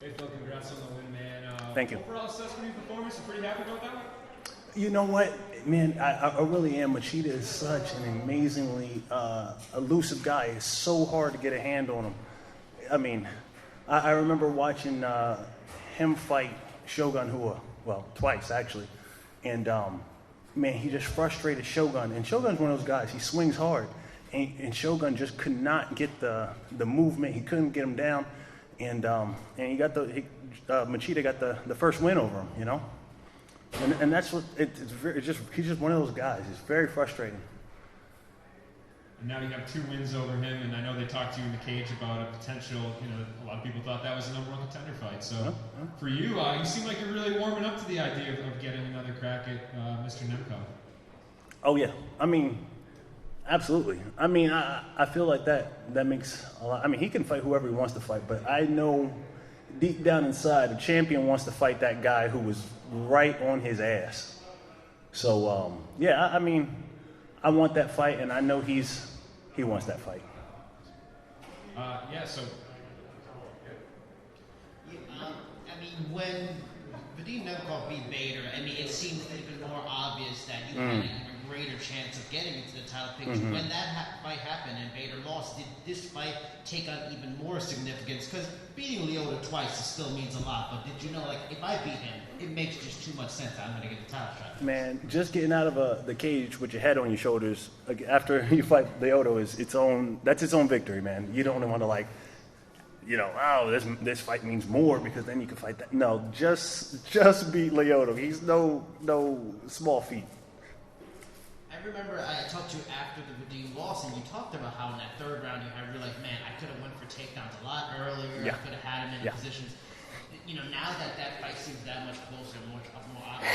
Hey Phil, congrats on the win, man. Thank you. Overall assessment of your performance, you pretty happy about that one? You know what, man? I really am. Machida is such an amazingly elusive guy. It's so hard to get a hand on him. I mean, I remember watching him fight Shogun Hua, well, twice actually, and man, he just frustrated Shogun. And Shogun's one of those guys. He swings hard, and Shogun just could not get the movement. He couldn't get him down, and he got Machida got the first win over him. You know. And that's what it's just. He's just one of those guys. It's very frustrating. And now you have 2 wins over him, and I know they talked to you in the cage about a potential. You know, a lot of people thought that was a #1 contender fight. So for you, you seem like you're really warming up to the idea of getting another crack at Mr. Nemkov. Oh yeah, I mean, absolutely. I mean, I feel like that makes a lot. I mean, he can fight whoever he wants to fight, but I know deep down inside, the champion wants to fight that guy who was right on his ass. So yeah, I mean, I want that fight, and I know he wants that fight. Yeah. So. I mean, when Vadim Nemkov beat Bader, I mean, it seemed even more obvious that you had an even greater chance of getting into the title picture. When that fight happened and Bader lost, did this fight take on even more significance? Because beating Lyoto twice still means a lot, but did you know, like, if I beat him, it makes just too much sense that I'm going to get the title shot. Man, just getting out of the cage with your head on your shoulders after you fight Lyoto is that's its own victory, man. You don't want to this fight means more because then you can fight that. No, just beat Lyoto. He's no small feat. I remember I talked to you after the Vadim loss, and you talked about how in that 3rd round you were like, man, I could have went for takedowns a lot earlier. Yeah. I could have had him in positions. You know, now that fight seems that much closer, more obvious,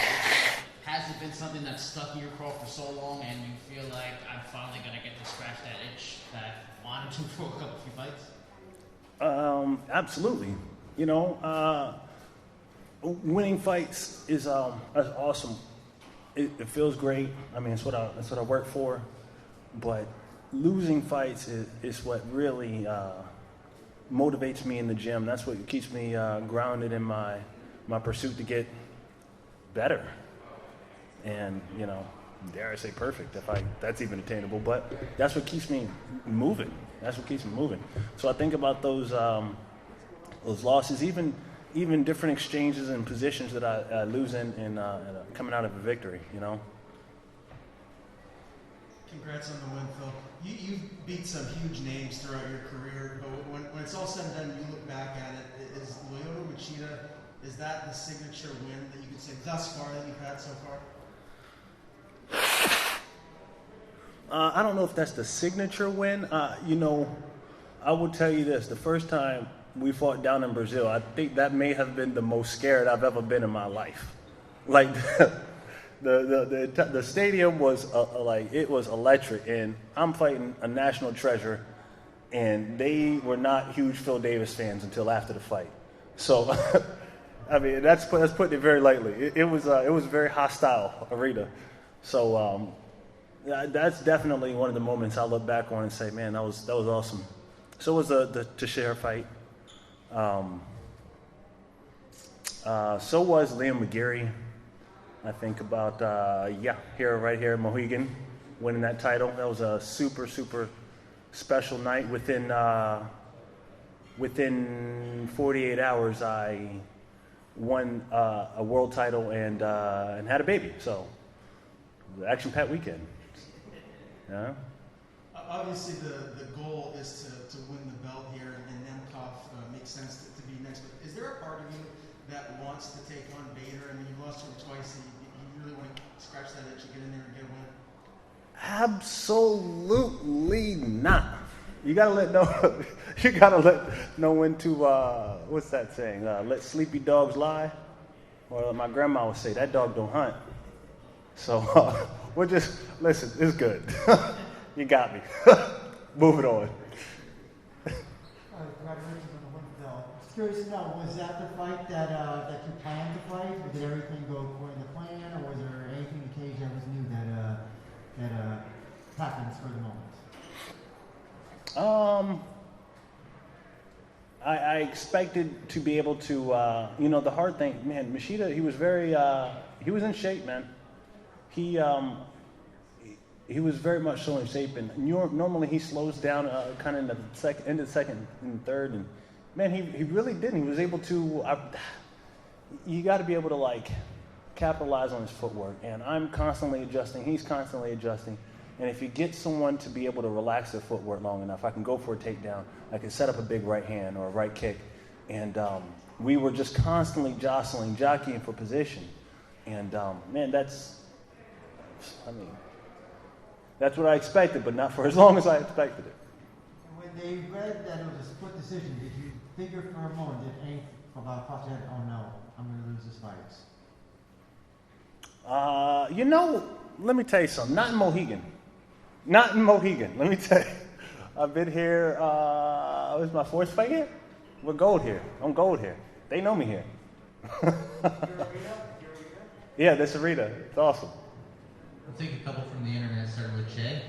has it been something that's stuck in your craw for so long, and you feel like I'm finally going to get to scratch that itch that I wanted to for a few fights? Absolutely. You know, winning fights is awesome. It feels great. I mean, it's what I work for. But losing fights is what really motivates me in the gym. That's what keeps me grounded in my pursuit to get better. And, you know, dare I say perfect, that's even attainable. But that's what keeps me moving. That's what keeps me moving. So I think about those losses, even different exchanges and positions that I lose in coming out of a victory, you know. Congrats on the win, Phil. You've beat some huge names throughout your career, but when it's all said and done, you look back at it, is Lyoto Machida, is that the signature win that you could say thus far that you've had so far? I don't know if that's the signature win. You know, I will tell you this. The first time we fought down in Brazil, I think that may have been the most scared I've ever been in my life. Like, the stadium was it was electric, and I'm fighting a national treasure, and they were not huge Phil Davis fans until after the fight. So, I mean, that's putting it very lightly. It was a very hostile arena. So that's definitely one of the moments I look back on and say, man, that was awesome. So was the Teixeira fight. So was Liam McGeary. I think about right here, Mohegan, winning that title. That was a super, super special night. Within 48 hours, I won a world title and had a baby. So, the action-packed weekend. Yeah. Obviously, the goal is to win the belt here, and Nemkov makes sense to be next. But is there a part of you that wants to take on Bader? I mean, you lost to him twice, and you really want to scratch that itch and get in there and get a win? Absolutely not. You gotta let know when to what's that saying? Let sleepy dogs lie. Or my grandma would say that dog don't hunt. So we'll just listen. It's good. You got me. Moving on. Congratulations on the win, Phil. Just curious to know, was that the fight that you planned to fight? Or did everything go according to plan, or was there anything in the cage that was new that happens for the moment? I expected to be able to, the hard thing, man, Machida, he was he was in shape, man. He was very much so in shape, and normally he slows down kind of in the end of the second and third, and man, he really didn't. He was able to, you got to be able to like capitalize on his footwork, and I'm constantly adjusting, he's constantly adjusting. And if you get someone to be able to relax their footwork long enough, I can go for a takedown. I can set up a big right hand or a right kick. And we were just constantly jostling, jockeying for position. And, man, that's what I expected, but not for as long as I expected it. When they read that it was a split decision, did you figure for a moment, did anything about cross your head, oh no, I'm going to lose this fight? Let me tell you something. Not in Mohegan. Let me tell you. I've been here, this is my fourth fight here? We're gold here. I'm gold here. They know me here. Yeah, this arena. It's awesome. We'll take a couple from the internet, starting with Jay.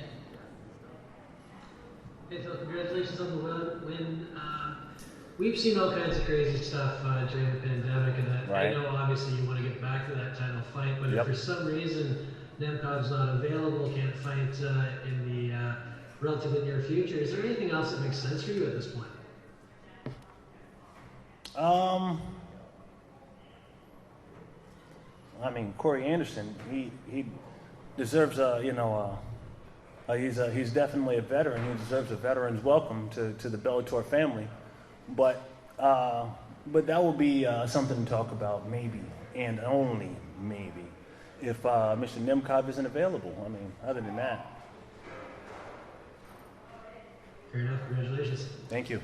Hey, Phil, congratulations on the win. We've seen all kinds of crazy stuff during the pandemic, and right. I know obviously you want to get back to that title fight, but if for some reason Nemkov's not available, can't fight in the relatively near future, is there anything else that makes sense for you at this point? I mean, Corey Anderson, he deserves he's definitely a veteran. He deserves a veteran's welcome to the Bellator family. But that will be something to talk about maybe, and only maybe, if Mr. Nemkov isn't available. I mean, other than that. Fair enough. Congratulations. Thank you.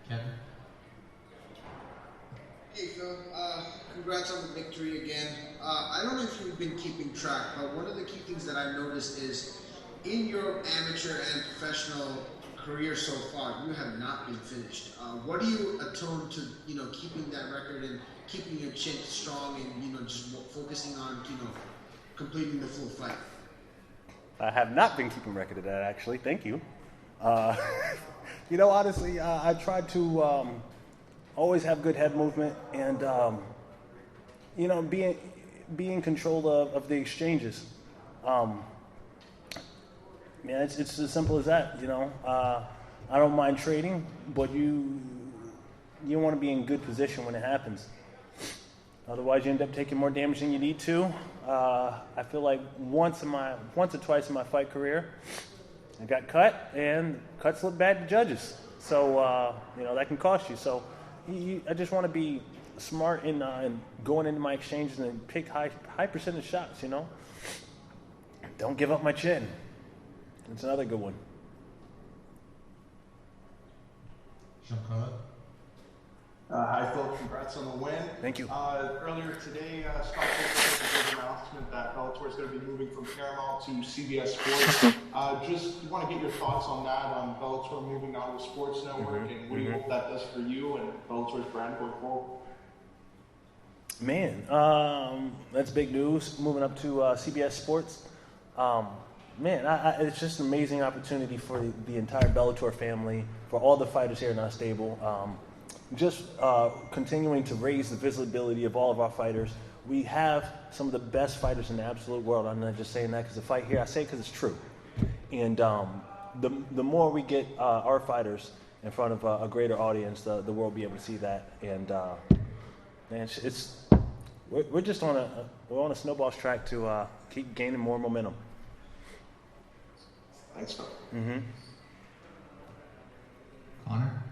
Kevin? Hey Phil, congrats on the victory again. I don't know if you've been keeping track, but one of the key things that I've noticed is in your amateur and professional career so far, you have not been finished. What do you atone to, keeping that record and keeping your chin strong and, just focusing on, completing the full fight? I have not been keeping record of that, actually. Thank you. Honestly, I try to always have good head movement and, be in control of the exchanges. It's as simple as that, I don't mind trading, but you want to be in good position when it happens. Otherwise, you end up taking more damage than you need to. I feel like once or twice in my fight career, I got cut, and cuts look bad to judges. So, that can cost you. So, I just want to be smart in going into my exchanges and pick high percentage shots, Don't give up my chin. It's another good one. Jean-Claude? Hi, Phil. Congrats on the win. Thank you. Earlier today, Scott made a big announcement that Bellator is going to be moving from Paramount to CBS Sports. Just want to get your thoughts on that, on Bellator moving on to the Sports Network, and what do you hope that does for you and Bellator's brand going forward? Man, that's big news. Moving up to CBS Sports. It's just an amazing opportunity for the entire Bellator family, for all the fighters here in our stable. Continuing to raise the visibility of all of our fighters. We have some of the best fighters in the absolute world. I'm not just saying that because the fight here, I say it because it's true. And the more we get our fighters in front of a greater audience, the world will be able to see that. And we're just on a snowball's track to keep gaining more momentum. Thanks, Phil. Mm-hmm. Connor?